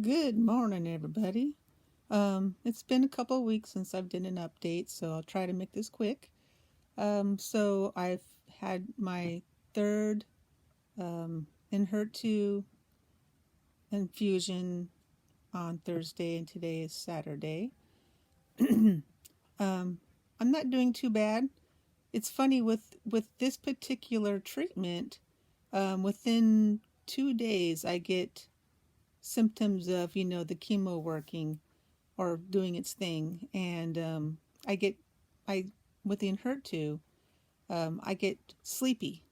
Good morning, everybody. It's been a couple of weeks since I've done an update, so I'll try to make this quick. So I've had my third Enhurtu infusion on Thursday, and today is Saturday. I'm not doing too bad. It's funny with this particular treatment. Within 2 days, I get symptoms of the chemo working or doing its thing, and I get I with the Enhurtu, I get sleepy.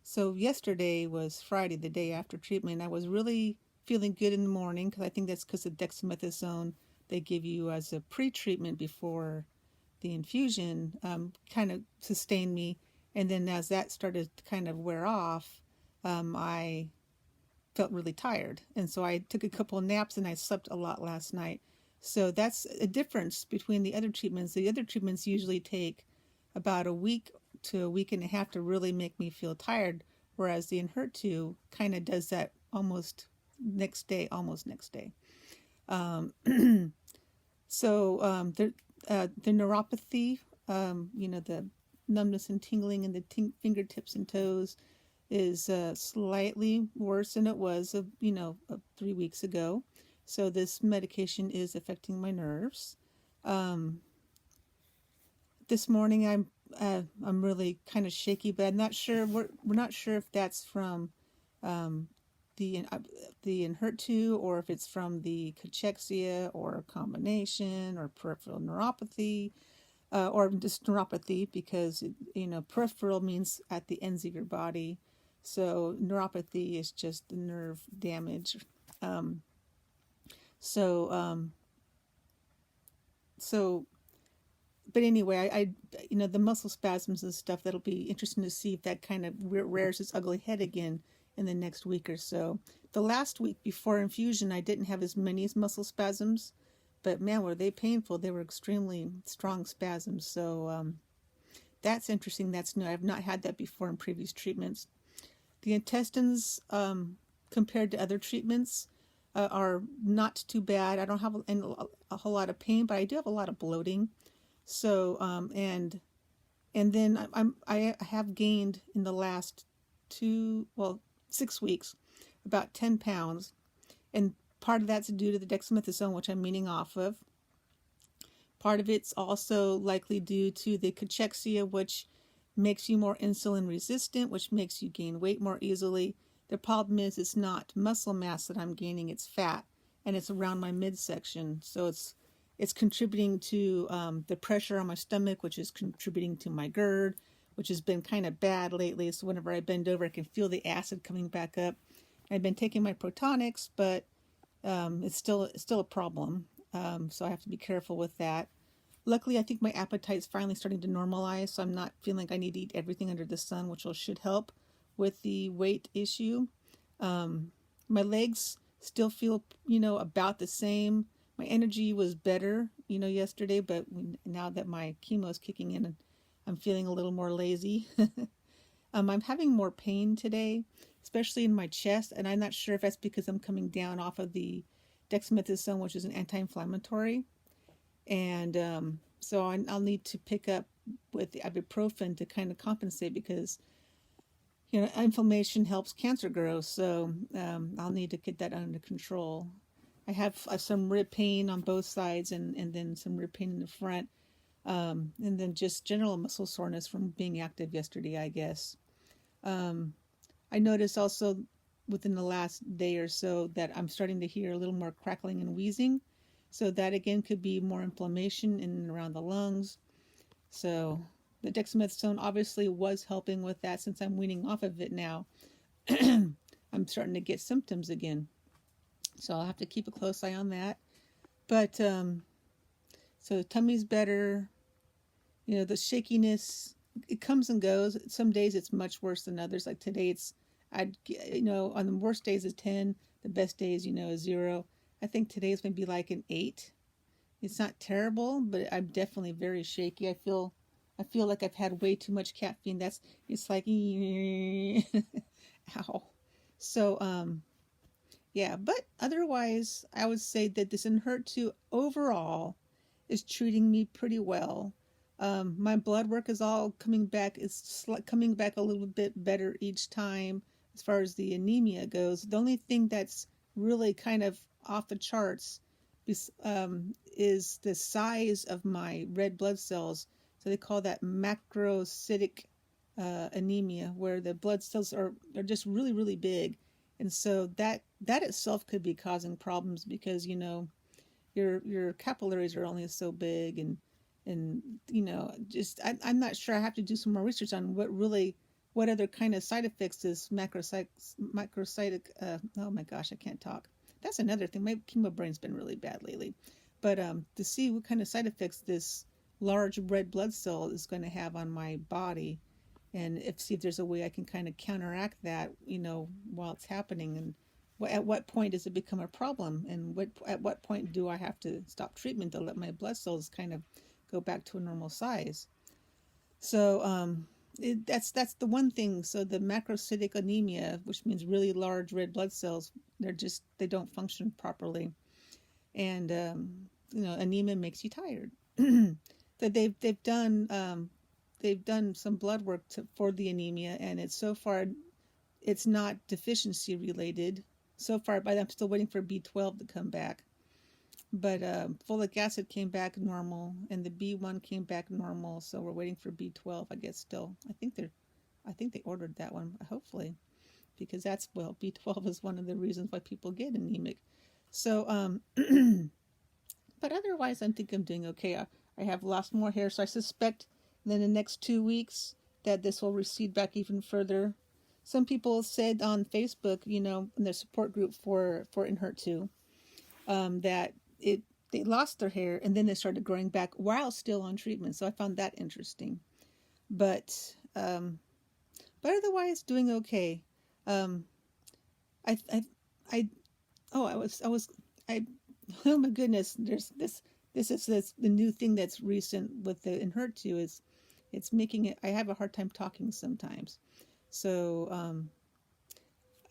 So yesterday was Friday, the day after treatment. I was really feeling good in the morning because I think that's because of dexamethasone they give you as a pre-treatment before the infusion kind of sustained me, and then as that started to kind of wear off, I felt really tired, and so I took a couple of naps and I slept a lot last night. So that's a difference between the other treatments. The other treatments usually take about a week to a week and a half to really make me feel tired, whereas the Enhurtu kind of does that almost next day. Um, the neuropathy, the numbness and tingling in the fingertips and toes is slightly worse than it was 3 weeks ago. So this medication is affecting my nerves. This morning I'm really kind of shaky, but I'm not sure. We're not sure if that's from the Enhurtu or if it's from the cachexia or a combination or peripheral neuropathy. Or just neuropathy, because peripheral means at the ends of your body, so neuropathy is just the nerve damage. Um, so um, so but anyway, the muscle spasms and stuff, that'll be interesting to see if that kind of rears its ugly head again in the next week or so. The last week before infusion, I didn't have as many muscle spasms, but man, were they painful. They were extremely strong spasms. So that's interesting. That's new. I've not had that before in previous treatments. The intestines, compared to other treatments, are not too bad. I don't have a whole lot of pain, but I do have a lot of bloating. So and then I have gained in the last 6 weeks about 10 pounds, and part of that's due to the dexamethasone, which I'm weaning off of. Part of it's also likely due to the cachexia, which makes you more insulin resistant, which makes you gain weight more easily. The problem is it's not muscle mass that I'm gaining, it's fat, and it's around my midsection. So it's contributing to the pressure on my stomach, which is contributing to my GERD, which has been kind of bad lately. So whenever I bend over, I can feel the acid coming back up. I've been taking my Protonics, but it's still a problem. So I have to be careful with that. Luckily, I think my appetite's finally starting to normalize, so I'm not feeling like I need to eat everything under the sun, which should help with the weight issue. My legs still feel, about the same. My energy was better, yesterday, but now that my chemo is kicking in, I'm feeling a little more lazy. I'm having more pain today, especially in my chest, and I'm not sure if that's because I'm coming down off of the dexamethasone, which is an anti-inflammatory. And so I'll need to pick up with the ibuprofen to kind of compensate, because inflammation helps cancer grow. So I'll need to get that under control. I have some rib pain on both sides, and then some rib pain in the front, and then just general muscle soreness from being active yesterday, I guess. I noticed also within the last day or so that I'm starting to hear a little more crackling and wheezing. So that again could be more inflammation in and around the lungs. So the dexamethasone obviously was helping with that. Since I'm weaning off of it now, I'm starting to get symptoms again. So I'll have to keep a close eye on that. But so tummy's better. The shakiness, it comes and goes. Some days it's much worse than others. Like today, on the worst days is 10. The best days, is 0. I think today's going to be like an 8. It's not terrible, but I'm definitely very shaky. I feel like I've had way too much caffeine. It's like, ow. So, Yeah, but otherwise, I would say that this Enhurtu overall is treating me pretty well. My blood work is all coming back. It's coming back a little bit better each time as far as the anemia goes. The only thing that's really kind of off the charts is the size of my red blood cells. So they call that macrocytic anemia, where the blood cells are just really, really big. And so that itself could be causing problems because, your capillaries are only so big, and just I'm not sure. I have to do some more research on what other kind of side effects this macrocytic oh my gosh, I can't talk. That's another thing. My chemo brain's been really bad lately. But to see what kind of side effects this large red blood cell is going to have on my body, and see if there's a way I can kind of counteract that, while it's happening, and at what point does it become a problem, and at what point do I have to stop treatment to let my blood cells kind of go back to a normal size. So that's the one thing. So the macrocytic anemia, which means really large red blood cells, they don't function properly, and anemia makes you tired. That they've done some blood work for the anemia, and it's not deficiency related so far, but I'm still waiting for B12 to come back. But folic acid came back normal, and the B1 came back normal, so we're waiting for B12, I guess. Still, I think they ordered that one, hopefully, because B12 is one of the reasons why people get anemic. So but otherwise, I think I'm doing okay. I have lost more hair, so I suspect in the next 2 weeks that this will recede back even further. Some people said on Facebook, in their support group for Enhurtu, that they lost their hair and then they started growing back while still on treatment. So I found that interesting. But otherwise, doing okay. I oh my goodness, there's this is the new thing that's recent with the Enhurtu is it's making it. I have a hard time talking sometimes. So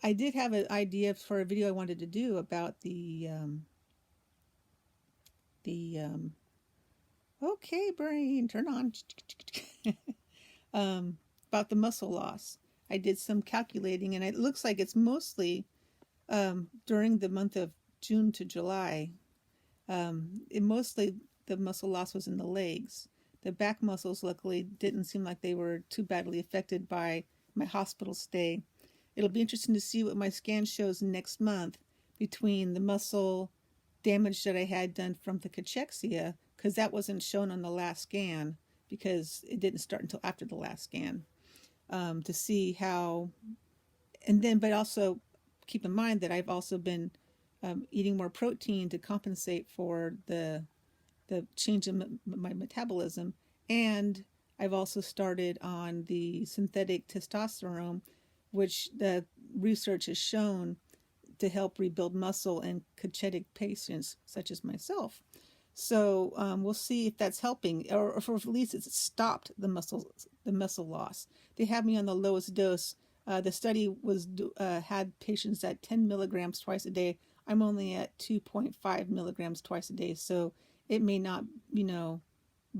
I did have an idea for a video I wanted to do about the okay, brain, turn on. About the muscle loss. I did some calculating, and it looks like it's mostly during the month of June to July. Mostly the muscle loss was in the legs. The back muscles, luckily, didn't seem like they were too badly affected by my hospital stay. It'll be interesting to see what my scan shows next month between the muscle damage that I had done from the cachexia, because that wasn't shown on the last scan because it didn't start until after the last scan, to see how, but also keep in mind that I've also been eating more protein to compensate for the change in my metabolism, and I've also started on the synthetic testosterone, which the research has shown to help rebuild muscle in cachetic patients such as myself. So we'll see if that's helping, or if at least it's stopped the muscle loss. They have me on the lowest dose. The study had patients at 10 milligrams twice a day. I'm only at 2.5 milligrams twice a day, so it may not,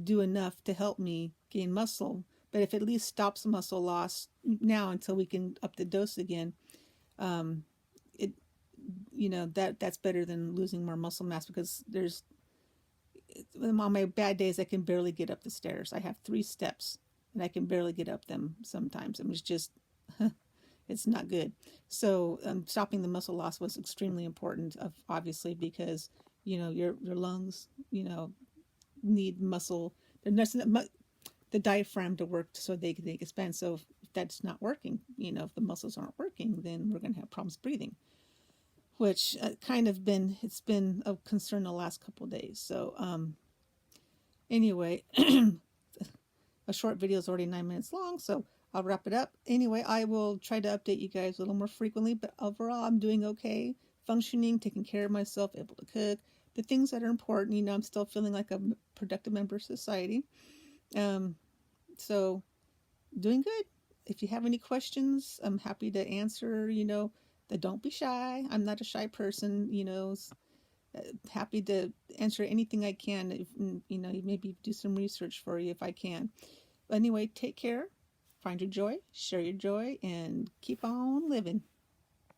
do enough to help me gain muscle. But if it at least stops muscle loss now until we can up the dose again, that's better than losing more muscle mass, because on my bad days I can barely get up the stairs. I have 3 steps and I can barely get up them sometimes. It's just it's not good. So stopping the muscle loss was extremely important, obviously, because your lungs need muscle. The diaphragm to work so they can expand. So if that's not working, if the muscles aren't working, then we're going to have problems breathing, which it's been a concern the last couple of days. So anyway, a short video is already 9 minutes long, so I'll wrap it up. Anyway, I will try to update you guys a little more frequently, but overall I'm doing okay, functioning, taking care of myself, able to cook, the things that are important. I'm still feeling like a productive member of society. So doing good. If you have any questions, I'm happy to answer. Don't be shy. I'm not a shy person, happy to answer anything I can. If, maybe do some research for you if I can. But anyway, take care, find your joy, share your joy, and keep on living.